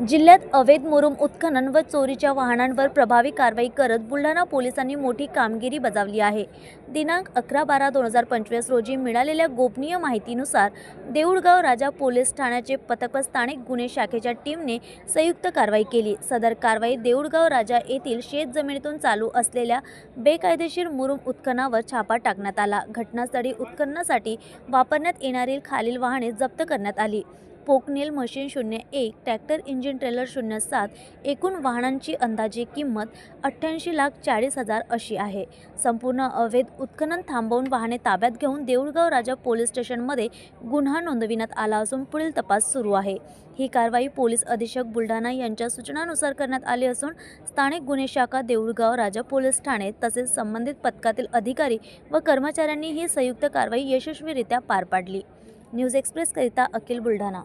जिल्ह्यात अवैध मुरुम उत्खनन व चोरीच्या वाहनांवर प्रभावी कारवाई करत बुलढाणा पोलिसांनी मोठी कामगिरी बजावली आहे। दिनांक 11/12/2025 रोजी मिळालेल्या गोपनीय माहितीनुसार देऊळगाव राजा पोलीस ठाण्याचे पथक व स्थानिक गुन्हे शाखेच्या टीमने संयुक्त कारवाई केली। सदर कारवाई देऊळगाव राजा येथील शेतजमिनीतून चालू असलेल्या बेकायदेशीर मुरुम उत्खननावर छापा टाकण्यात आला। घटनास्थळी उत्खननासाठी वापरण्यात येणारी खालील वाहने जप्त करण्यात आली: पोकनेल मशीन 01, ट्रॅक्टर इंजिन ट्रेलर 07। एकूण वाहनांची अंदाजे किंमत 88,40,000 अशी आहे। संपूर्ण अवैध उत्खनन थांबवून वाहने ताब्यात घेऊन देऊळगाव राजा पोलीस स्टेशनमध्ये गुन्हा नोंदविण्यात आला असून पुढील तपास सुरू आहे। ही कारवाई पोलीस अधीक्षक बुलढाणा यांच्या सूचनानुसार करण्यात आली असून स्थानिक गुन्हे शाखा देऊळगाव राजा पोलीस ठाणे तसेच संबंधित पथकातील अधिकारी व कर्मचाऱ्यांनी ही संयुक्त कारवाई यशस्वीरित्या पार पाडली। न्यूज एक्सप्रेस करिता अखिल बुलढाणा।